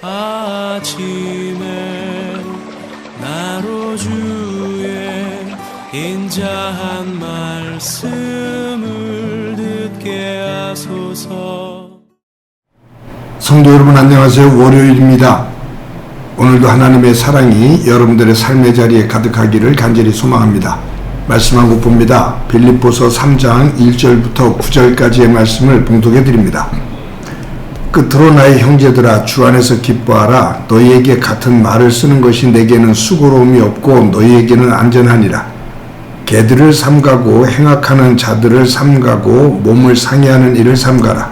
아침에 나로 주의 인자한 말씀을 듣게 하소서. 성도 여러분 안녕하세요. 월요일입니다. 오늘도 하나님의 사랑이 여러분들의 삶의 자리에 가득하기를 간절히 소망합니다. 말씀 한 곳 봅니다. 빌립보서 3장 1절부터 9절까지의 말씀을 봉독해 드립니다. 끝으로 나의 형제들아 주 안에서 기뻐하라. 너희에게 같은 말을 쓰는 것이 내게는 수고로움이 없고 너희에게는 안전하니라. 개들을 삼가고 행악하는 자들을 삼가고 몸을 상해하는 일을 삼가라.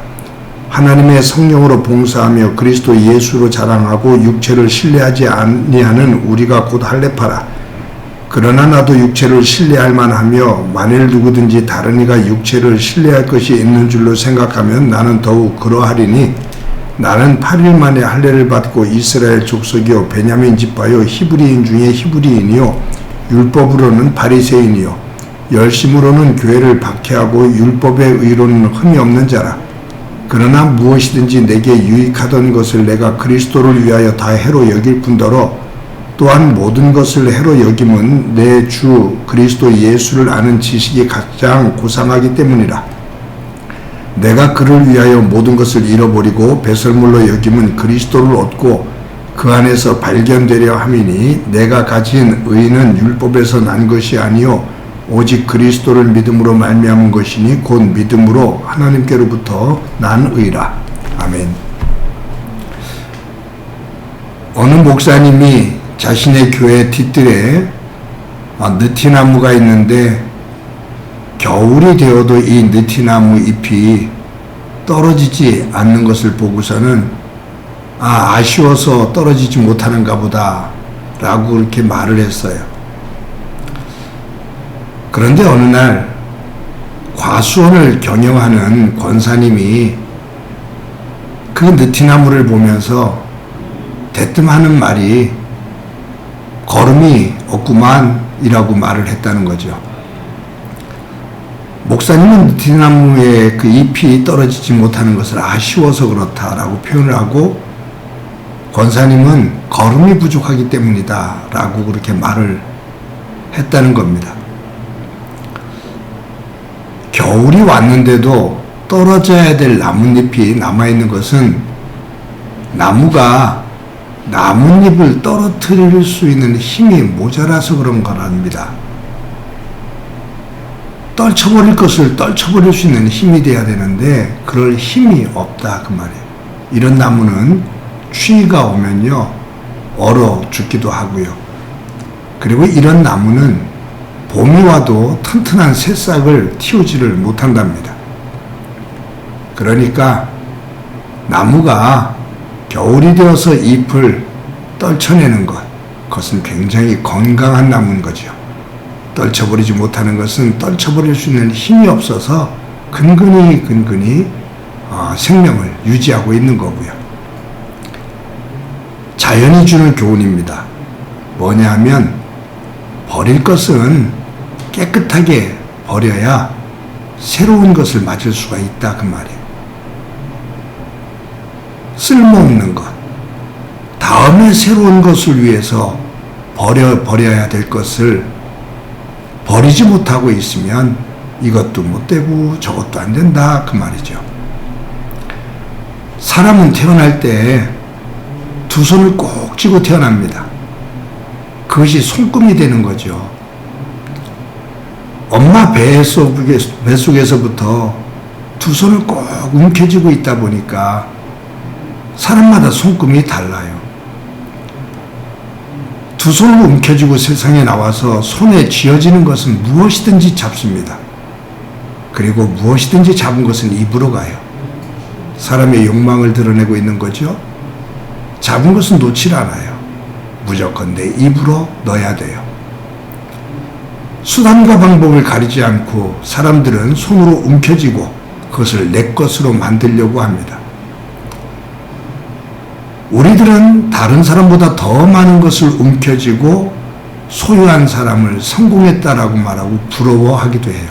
하나님의 성령으로 봉사하며 그리스도 예수로 자랑하고 육체를 신뢰하지 아니하는 우리가 곧 할례파라. 그러나 나도 육체를 신뢰할 만하며 만일 누구든지 다른 이가 육체를 신뢰할 것이 있는 줄로 생각하면 나는 더욱 그러하리니 나는 8일 만에 할례를 받고 이스라엘 족속이요 베냐민 지파요 히브리인 중에 히브리인이요 율법으로는 바리새인이요 열심으로는 교회를 박해하고 율법의 의로는 흠이 없는 자라. 그러나 무엇이든지 내게 유익하던 것을 내가 그리스도를 위하여 다 해로 여길 뿐더러 또한 모든 것을 해로 여김은 내 주 그리스도 예수를 아는 지식이 가장 고상하기 때문이라. 내가 그를 위하여 모든 것을 잃어버리고 배설물로 여김은 그리스도를 얻고 그 안에서 발견되려 함이니 내가 가진 의는 율법에서 난 것이 아니요 오직 그리스도를 믿음으로 말미암은 것이니 곧 믿음으로 하나님께로부터 난 의라. 아멘. 어느 목사님이 자신의 교회 뒤뜰에 느티나무가 있는데 겨울이 되어도 이 느티나무 잎이 떨어지지 않는 것을 보고서는 아쉬워서 떨어지지 못하는가 보다 라고 그렇게 말을 했어요. 그런데 어느 날 과수원을 경영하는 권사님이 그 느티나무를 보면서 대뜸 하는 말이 거름이 없구만 이라고 말을 했다는 거죠. 목사님은 느티나무의 그 잎이 떨어지지 못하는 것을 아쉬워서 그렇다라고 표현을 하고 권사님은 거름이 부족하기 때문이다 라고 그렇게 말을 했다는 겁니다. 겨울이 왔는데도 떨어져야 될 나뭇잎이 남아있는 것은 나무가 나뭇잎을 떨어뜨릴 수 있는 힘이 모자라서 그런 거랍니다. 떨쳐버릴 것을 떨쳐버릴 수 있는 힘이 돼야 되는데 그럴 힘이 없다 그 말이에요. 이런 나무는 추위가 오면요 얼어 죽기도 하고요. 그리고 이런 나무는 봄이 와도 튼튼한 새싹을 틔우지를 못한답니다. 그러니까 나무가 겨울이 되어서 잎을 떨쳐내는 것, 그것은 굉장히 건강한 나무인 거죠. 떨쳐버리지 못하는 것은 떨쳐버릴 수 있는 힘이 없어서 근근히 생명을 유지하고 있는 거고요. 자연이 주는 교훈입니다. 뭐냐 하면 버릴 것은 깨끗하게 버려야 새로운 것을 맞을 수가 있다 그 말이에요. 쓸모없는 것, 다음에 새로운 것을 위해서 버려야 될 것을 버리지 못하고 있으면 이것도 못 되고 저것도 안 된다 그 말이죠. 사람은 태어날 때 두 손을 꼭 쥐고 태어납니다. 그것이 손금이 되는 거죠. 엄마 배 속에서부터 두 손을 꼭 움켜쥐고 있다 보니까 사람마다 손금이 달라요. 두 손을 움켜쥐고 세상에 나와서 손에 쥐어지는 것은 무엇이든지 잡습니다. 그리고 무엇이든지 잡은 것은 입으로 가요. 사람의 욕망을 드러내고 있는 거죠. 잡은 것은 놓질 않아요. 무조건 내 입으로 넣어야 돼요. 수단과 방법을 가리지 않고 사람들은 손으로 움켜쥐고 그것을 내 것으로 만들려고 합니다. 우리들은 다른 사람보다 더 많은 것을 움켜쥐고 소유한 사람을 성공했다라고 말하고 부러워하기도 해요.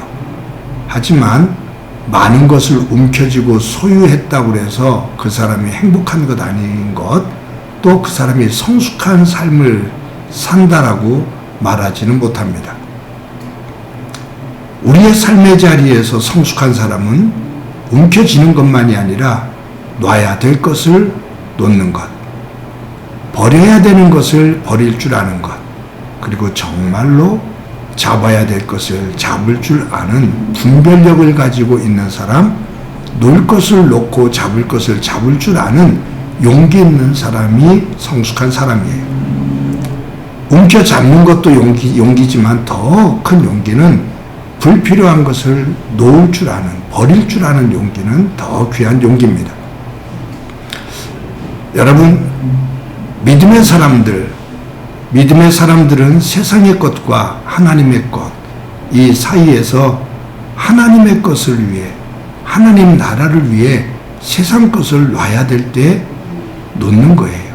하지만 많은 것을 움켜쥐고 소유했다고 해서 그 사람이 행복한 것 아닌 것, 또 그 사람이 성숙한 삶을 산다라고 말하지는 못합니다. 우리의 삶의 자리에서 성숙한 사람은 움켜쥐는 것만이 아니라 놔야 될 것을 놓는 것, 버려야 되는 것을 버릴 줄 아는 것, 그리고 정말로 잡아야 될 것을 잡을 줄 아는 분별력을 가지고 있는 사람, 놓을 것을 놓고 잡을 것을 잡을 줄 아는 용기 있는 사람이 성숙한 사람이에요. 움켜잡는 것도 용기지만 더 큰 용기는 불필요한 것을 놓을 줄 아는, 버릴 줄 아는 용기는 더 귀한 용기입니다. 여러분, 믿음의 사람들은 세상의 것과 하나님의 것, 이 사이에서 하나님의 것을 위해, 하나님 나라를 위해 세상 것을 놔야 될 때 놓는 거예요.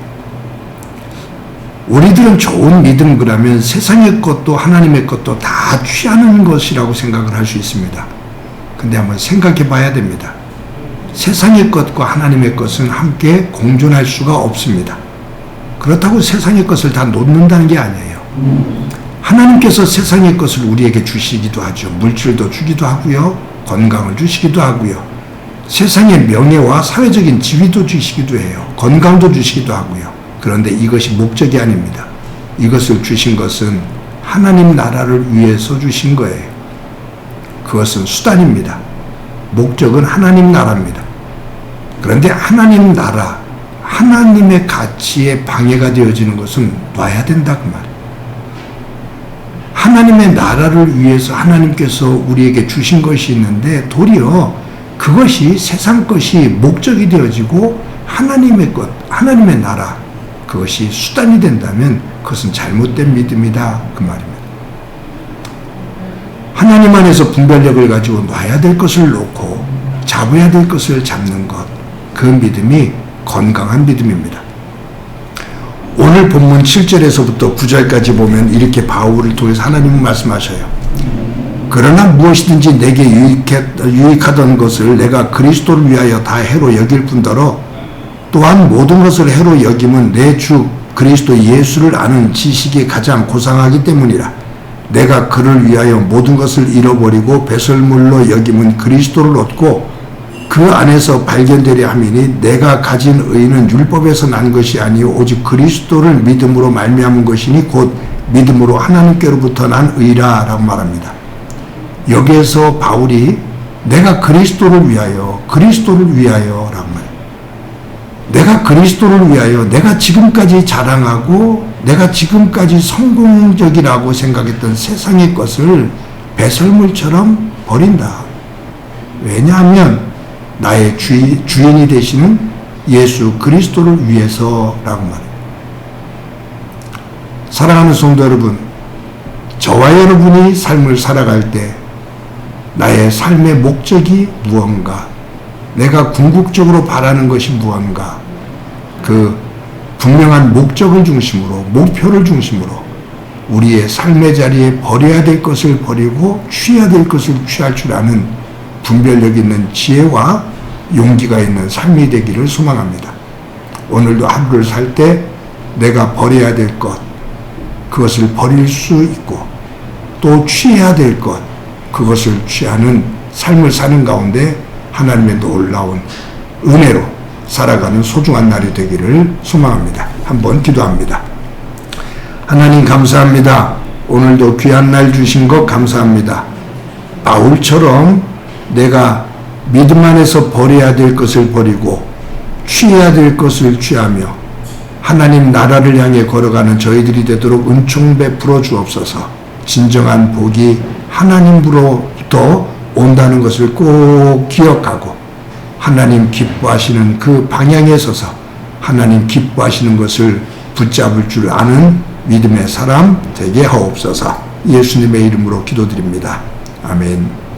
우리들은 좋은 믿음 그러면 세상의 것도 하나님의 것도 다 취하는 것이라고 생각을 할 수 있습니다. 근데 한번 생각해 봐야 됩니다. 세상의 것과 하나님의 것은 함께 공존할 수가 없습니다. 그렇다고 세상의 것을 다 놓는다는 게 아니에요. 하나님께서 세상의 것을 우리에게 주시기도 하죠. 물질도 주기도 하고요. 건강을 주시기도 하고요. 세상의 명예와 사회적인 지위도 주시기도 해요. 건강도 주시기도 하고요. 그런데 이것이 목적이 아닙니다. 이것을 주신 것은 하나님 나라를 위해서 주신 거예요. 그것은 수단입니다. 목적은 하나님 나라입니다. 그런데 하나님 나라, 하나님의 가치에 방해가 되어지는 것은 놔야 된다 그 말이에요. 하나님의 나라를 위해서 하나님께서 우리에게 주신 것이 있는데 도리어 그것이 세상 것이 목적이 되어지고 하나님의 것, 하나님의 나라, 그것이 수단이 된다면 그것은 잘못된 믿음이다 그 말입니다. 하나님 안에서 분별력을 가지고 놔야 될 것을 놓고 잡아야 될 것을 잡는 것, 그 믿음이 건강한 믿음입니다. 오늘 본문 7절에서부터 9절까지 보면 이렇게 바울을 통해서 하나님은 말씀하셔요. 그러나 무엇이든지 내게 유익하던 것을 내가 그리스도를 위하여 다 해로 여길 뿐더러 또한 모든 것을 해로 여김은 내 주 그리스도 예수를 아는 지식이 가장 고상하기 때문이라. 내가 그를 위하여 모든 것을 잃어버리고 배설물로 여김은 그리스도를 얻고 그 안에서 발견되려 함이니 내가 가진 의는 율법에서 난 것이 아니요 오직 그리스도를 믿음으로 말미암은 것이니 곧 믿음으로 하나님께로부터 난 의라 라고 말합니다. 여기에서 바울이 내가 그리스도를 위하여 라고 말합니다. 내가 그리스도를 위하여 내가 지금까지 자랑하고 내가 지금까지 성공적이라고 생각했던 세상의 것을 배설물처럼 버린다. 왜냐하면 나의 주인이 되시는 예수 그리스도를 위해서라고 말합니다. 사랑하는 성도 여러분, 저와 여러분이 삶을 살아갈 때 나의 삶의 목적이 무언가, 내가 궁극적으로 바라는 것이 무언가, 그 분명한 목적을 중심으로, 목표를 중심으로 우리의 삶의 자리에 버려야 될 것을 버리고 취해야 될 것을 취할 줄 아는 분별력 있는 지혜와 용기가 있는 삶이 되기를 소망합니다. 오늘도 하루를 살 때 내가 버려야 될 것, 그것을 버릴 수 있고 또 취해야 될 것, 그것을 취하는 삶을 사는 가운데 하나님의 놀라운 은혜로 살아가는 소중한 날이 되기를 소망합니다. 한번 기도합니다. 하나님 감사합니다. 오늘도 귀한 날 주신 것 감사합니다. 바울처럼 내가 믿음 안에서 버려야 될 것을 버리고 취해야 될 것을 취하며 하나님 나라를 향해 걸어가는 저희들이 되도록 은총 베풀어 주옵소서. 진정한 복이 하나님으로부터 온다는 것을 꼭 기억하고 하나님 기뻐하시는 그 방향에 서서 하나님 기뻐하시는 것을 붙잡을 줄 아는 믿음의 사람 되게 하옵소서. 예수님의 이름으로 기도드립니다. 아멘.